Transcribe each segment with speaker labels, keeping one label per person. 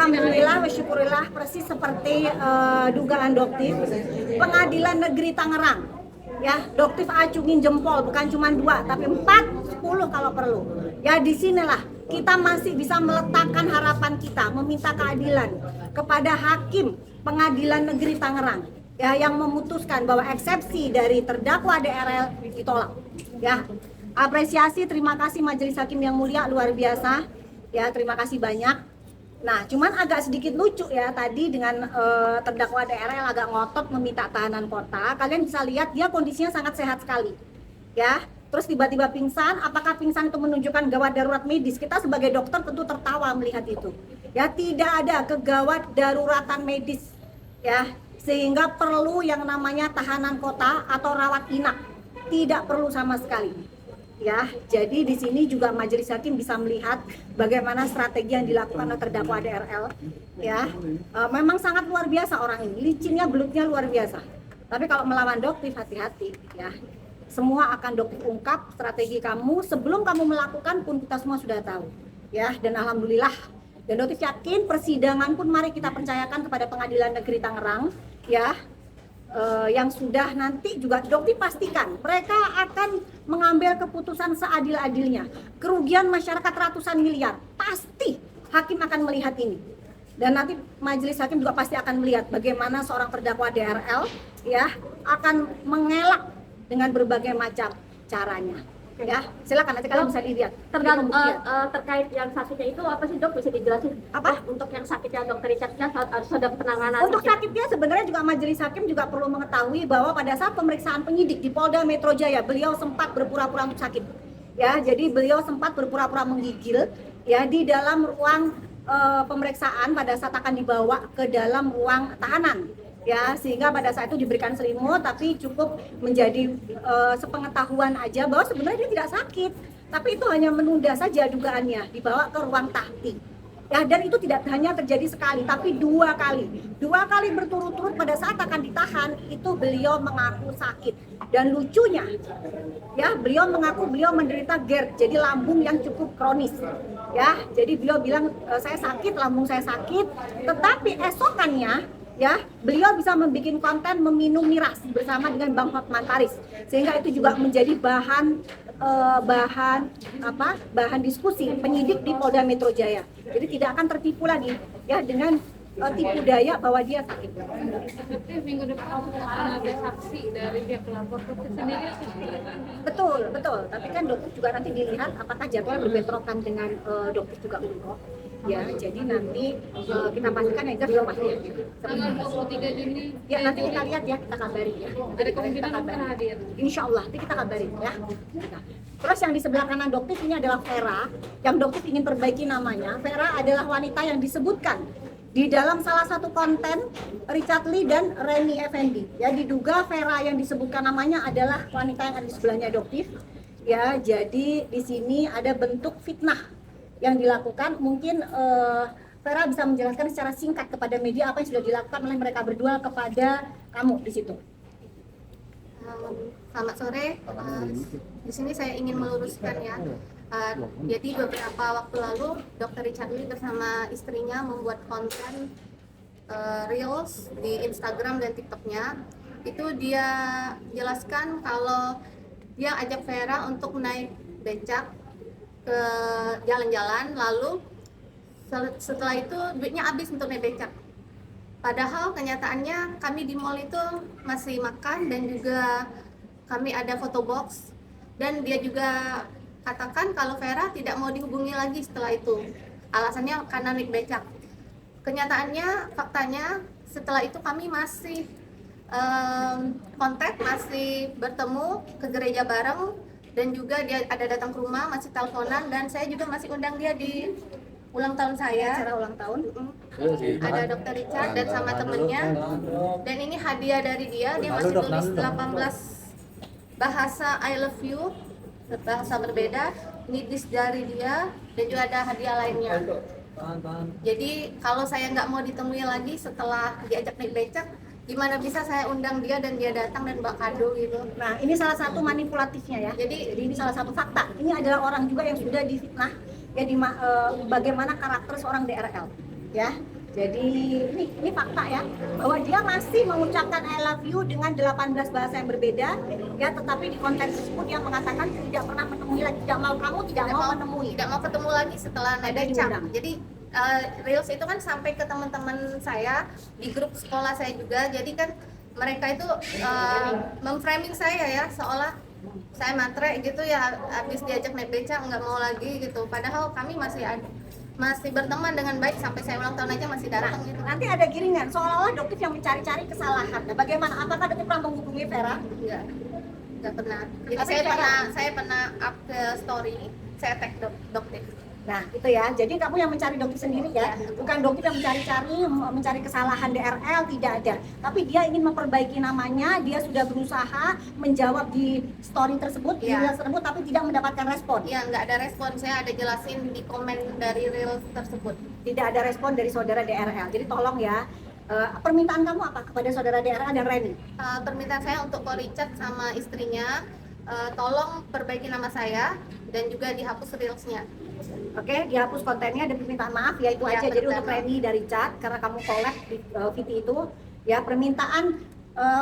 Speaker 1: Alhamdulillah, bersyukurillah, persis seperti dugaan Doktif. Pengadilan Negeri Tangerang, ya, Doktif acungin jempol, bukan cuma 2, tapi 4, 10 kalau perlu. Ya, disinilah kita masih bisa meletakkan harapan kita, meminta keadilan kepada hakim Pengadilan Negeri Tangerang, ya, yang memutuskan bahwa eksepsi dari terdakwa DRL ditolak. Ya, apresiasi, terima kasih Majelis Hakim yang mulia, luar biasa. Ya, terima kasih banyak. Nah, cuman agak sedikit lucu ya tadi dengan terdakwa DRL agak ngotot meminta tahanan kota. Kalian bisa lihat dia kondisinya sangat sehat sekali. Ya, terus tiba-tiba pingsan. Apakah pingsan itu menunjukkan gawat darurat medis? Kita sebagai dokter tentu tertawa melihat itu. Ya, tidak ada kegawat daruratan medis. Ya, sehingga perlu yang namanya tahanan kota atau rawat inap. Tidak perlu sama sekali. Ya, jadi di sini juga majelis hakim bisa melihat bagaimana strategi yang dilakukan oleh terdakwa DRL. Ya, memang sangat luar biasa orang ini, licinnya, belutnya luar biasa. Tapi kalau melawan Doktif, hati-hati. Ya, semua akan Doktif ungkap strategi kamu sebelum kamu melakukan pun kita semua sudah tahu. Ya, dan alhamdulillah. Dan Doktif yakin persidangan pun mari kita percayakan kepada Pengadilan Negeri Tangerang. Ya. Yang sudah nanti juga Doktif pastikan mereka akan mengambil keputusan seadil-adilnya. Kerugian masyarakat ratusan miliar, pasti hakim akan melihat ini. Dan nanti majelis hakim juga pasti akan melihat bagaimana seorang terdakwa DRL ya akan mengelak dengan berbagai macam caranya. Ya, silakan nanti kalian bisa dilihat.
Speaker 2: Terkait yang sakitnya itu apa sih Dok, bisa dijelasin?
Speaker 1: Apa?
Speaker 2: Untuk yang sakitnya Dokter Richardnya sedang penanganan.
Speaker 1: Untuk sakitnya sebenarnya juga majelis hakim juga perlu mengetahui bahwa pada saat pemeriksaan penyidik di Polda Metro Jaya beliau sempat berpura-pura untuk sakit. Ya, jadi beliau sempat berpura-pura menggigil ya di dalam ruang pemeriksaan pada saat akan dibawa ke dalam ruang tahanan. Ya, sehingga pada saat itu diberikan selimut, tapi cukup menjadi sepengetahuan aja bahwa sebenarnya dia tidak sakit, tapi itu hanya menunda saja dugaannya, dibawa ke ruang tahti. Ya, dan itu tidak hanya terjadi sekali, tapi 2 kali berturut-turut pada saat akan ditahan itu beliau mengaku sakit. Dan lucunya, ya, beliau mengaku beliau menderita GERD, jadi lambung yang cukup kronis. Ya, jadi beliau bilang saya sakit, lambung saya sakit, tetapi esokannya ya, beliau bisa membuat konten meminum miras bersama dengan Bang Hotman Paris, sehingga itu juga menjadi bahan diskusi penyidik di Polda Metro Jaya. Jadi tidak akan tertipu lagi ya dengan tipu daya bahwa dia sakit.
Speaker 3: Minggu depan akan ada saksi dari pihak pelapor sendiri.
Speaker 1: Betul. Tapi kan Dokter juga nanti dilihat apakah jadwal berbentrokan dengan Dokter juga untuk. Ya, jadi nanti kita pastikan yang jelas pasti.
Speaker 3: Tanggal 23 Juni.
Speaker 1: Ya, nanti kita lihat ya, kita kabari ya.
Speaker 3: Ada kemungkinan akan hadir.
Speaker 1: Insya Allah, nanti kita kabarin ya. Terus yang di sebelah kanan Doktif ini adalah Vera, yang Doktif ingin perbaiki namanya. Vera adalah wanita yang disebutkan di dalam salah satu konten Richard Lee dan Reni Effendi. Ya, diduga Vera yang disebutkan namanya adalah wanita yang ada di sebelahnya Doktif. Ya, jadi di sini ada bentuk fitnah yang dilakukan. Mungkin Vera bisa menjelaskan secara singkat kepada media apa yang sudah dilakukan oleh mereka berdua kepada kamu di situ.
Speaker 4: Selamat sore. Di sini saya ingin meluruskan ya. Jadi beberapa waktu lalu Dr. Richard Lee bersama istrinya membuat konten reels di Instagram dan TikToknya. Itu dia jelaskan kalau dia ajak Vera untuk naik becak ke jalan-jalan, lalu setelah itu duitnya habis untuk naik becak. Padahal kenyataannya kami di mall itu masih makan dan juga kami ada photo box, dan dia juga katakan kalau Vera tidak mau dihubungi lagi setelah itu. Alasannya karena naik becak. Kenyataannya, faktanya setelah itu kami masih kontak, masih bertemu ke gereja bareng, dan juga dia ada datang ke rumah, masih teleponan, dan saya juga masih undang dia di ulang tahun saya.
Speaker 1: Acara ulang tahun.
Speaker 4: Ada Dr. Richard dan sama temennya, dan ini hadiah dari dia. Dia masih tulis 18 bahasa I love you, bahasa berbeda. Ini disk dari dia, dan juga ada hadiah lainnya. Jadi kalau saya nggak mau ditemui lagi setelah diajak naik becak, gimana bisa saya undang dia dan dia datang dan bawa kado gitu.
Speaker 1: Nah, ini salah satu manipulatifnya ya. Jadi ini salah satu fakta. Ini adalah orang juga yang sudah difitnah ya di bagaimana karakter seorang DRL ya. Jadi ini fakta ya, bahwa dia masih mengucapkan I love you dengan 18 bahasa yang berbeda, ya, tetapi di konten tersebut dia mengatakan tidak pernah menemui lagi, tidak mau kamu, tidak mau menemui.
Speaker 4: Tidak mau ketemu lagi setelah
Speaker 1: Ada
Speaker 4: ada
Speaker 1: diundang.
Speaker 4: cap. Jadi Reels itu kan sampai ke teman-teman saya di grup sekolah saya juga. Jadi kan mereka itu memframing saya ya seolah saya matre gitu ya, habis diajak naik beca nggak mau lagi gitu. Padahal kami masih berteman dengan baik sampai saya ulang tahun aja masih datang gitu.
Speaker 1: Nanti ada giringan seolah-olah Doktif yang mencari-cari kesalahan. Nah, bagaimana? Apakah Doktif pernah menghubungi Vera?
Speaker 4: Nggak pernah. Jadi
Speaker 1: Tapi
Speaker 4: saya pernah up ke story, saya tag Doktif.
Speaker 1: Nah, itu ya. Jadi kamu yang mencari Doktif sendiri ya, bukan Doktif yang mencari kesalahan DRL, tidak ada. Tapi dia ingin memperbaiki namanya, dia sudah berusaha menjawab di story tersebut, di reels tersebut, tapi tidak mendapatkan respon.
Speaker 4: Iya, nggak ada respon. Saya ada jelasin di komen dari reels tersebut.
Speaker 1: Tidak ada respon dari saudara DRL. Jadi tolong ya, permintaan kamu apa kepada saudara DRL dan Reni?
Speaker 4: Permintaan saya untuk Ko Richard sama istrinya, tolong perbaiki nama saya dan juga dihapus reelsnya.
Speaker 1: Oke, dihapus kontennya dan permintaan maaf ya, itu
Speaker 4: Ya,
Speaker 1: aja. Jadi
Speaker 4: permintaan
Speaker 1: untuk Reni dari chat karena kamu collab di VT itu ya, permintaan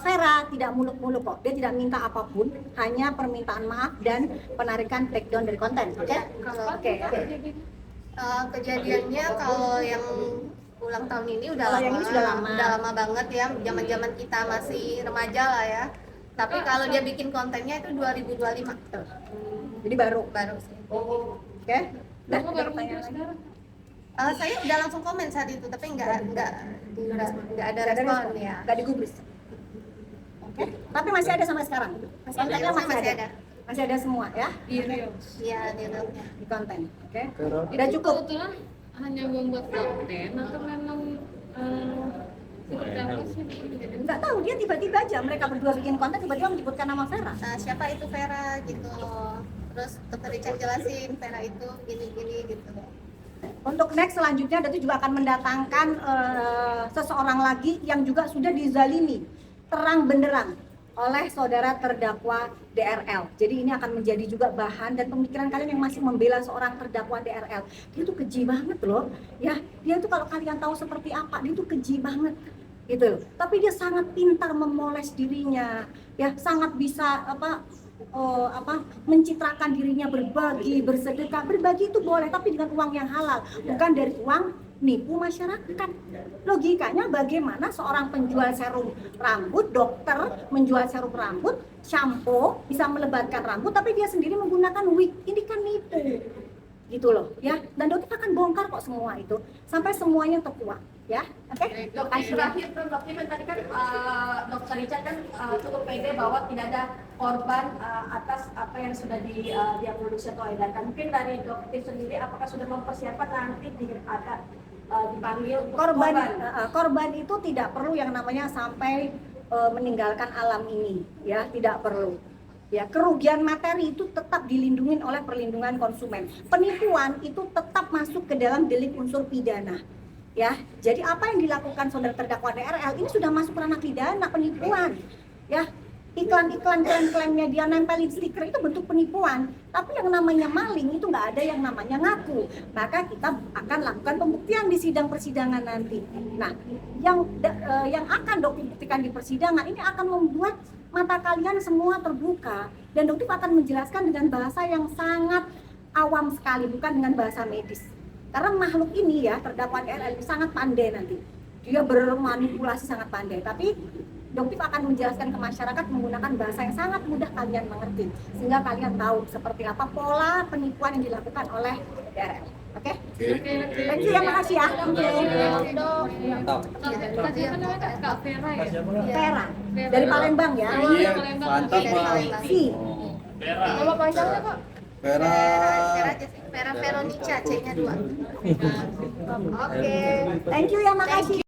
Speaker 1: Vera tidak muluk-muluk kok. Dia tidak minta apapun, hanya permintaan maaf dan penarikan takedown dari konten. Oke? Oke.
Speaker 4: Kejadiannya kalau yang ulang tahun ini udah
Speaker 1: Kalau
Speaker 4: lama,
Speaker 1: yang ini sudah lama.
Speaker 4: udah lama banget ya, zaman-zaman kita masih remaja lah ya. Tapi kalau dia bikin kontennya itu 2025.
Speaker 1: Jadi baru.
Speaker 4: sih.
Speaker 1: Oke? Udah,
Speaker 3: Kamu
Speaker 1: ada
Speaker 3: baru
Speaker 1: pertanyaan
Speaker 3: muncul
Speaker 1: lagi?
Speaker 3: sekarang.
Speaker 4: Saya udah langsung komen saat itu, tapi nggak ada
Speaker 1: Nggak ada
Speaker 4: respon
Speaker 1: respon,
Speaker 4: ya.
Speaker 1: nggak digubris. Oke? Tapi masih ada sampai sekarang. Kontennya masih ada. Masih ada semua ya
Speaker 3: Di Reels.
Speaker 4: Iya, di reelsnya.
Speaker 1: di konten. Oke?
Speaker 3: Itu
Speaker 1: Udah cukup.
Speaker 3: kebetulan hanya membuat konten atau memang seperti apa sih?
Speaker 1: Nggak tahu, dia tiba-tiba aja mereka berdua bikin konten, tiba-tiba menyebutkan nama Vera.
Speaker 4: Siapa itu Vera gitu loh. Terus Dr. Richard jelasin Vera itu gini-gini gitu.
Speaker 1: Untuk next selanjutnya Datu juga akan mendatangkan seseorang lagi yang juga sudah dizalimi terang benderang oleh saudara terdakwa DRL. Jadi ini akan menjadi juga bahan dan pemikiran kalian yang masih membela seorang terdakwa DRL. Dia tuh keji banget loh. Ya, dia tuh kalau kalian tahu seperti apa, dia tuh keji banget. Gitu loh. Tapi dia sangat pintar memoles dirinya. Ya, sangat bisa mencitrakan dirinya berbagi, bersedekah. Berbagi itu boleh, tapi dengan uang yang halal, bukan dari uang nipu masyarakat. Logikanya bagaimana seorang penjual serum rambut, dokter menjual serum rambut, shampoo, bisa melebatkan rambut, tapi dia sendiri menggunakan wig. Ini kan nipu. Gitu loh, ya. Dan dokter akan bongkar kok semua itu sampai semuanya terkuak, ya. Oke?
Speaker 2: Terakhir, Dokter tadi kan Dokter Richard kan cukup pede bahwa tidak ada korban atas apa yang sudah dia produksi atau edarkan. Mungkin dari Dokter sendiri, apakah sudah mempersiapkan nanti akan dipanggil
Speaker 1: korban itu tidak perlu yang namanya sampai meninggalkan alam ini, ya, tidak perlu. Ya, kerugian materi itu tetap dilindungi oleh perlindungan konsumen. Penipuan itu tetap masuk ke dalam delik unsur pidana. Ya, jadi apa yang dilakukan saudara terdakwa DRL ini sudah masuk ranah pidana penipuan. Ya, iklan-iklan klaim-klaimnya dia nempelin stiker itu bentuk penipuan. Tapi yang namanya maling itu nggak ada yang namanya ngaku. Maka kita akan lakukan pembuktian di sidang persidangan nanti. Nah, yang akan dibuktikan di persidangan ini akan membuat mata kalian semua terbuka, dan dokter akan menjelaskan dengan bahasa yang sangat awam sekali, bukan dengan bahasa medis. Karena makhluk ini ya, terdakwa DRL sangat pandai nanti. Dia bermanipulasi sangat pandai, tapi dokter akan menjelaskan ke masyarakat menggunakan bahasa yang sangat mudah kalian mengerti, sehingga kalian tahu seperti apa pola penipuan yang dilakukan oleh DRL. Oke? Thank you ya, makasih ya.
Speaker 3: Mantap. Tadi apa namanya Kak Vera ya?
Speaker 1: Vera dari Palembang ya.
Speaker 3: Iya, mantap Pak.
Speaker 1: Si.
Speaker 3: Nama panjangnya Kak?
Speaker 4: Vera Veronica, C-nya 2.
Speaker 1: Oke. Thank you ya, makasih.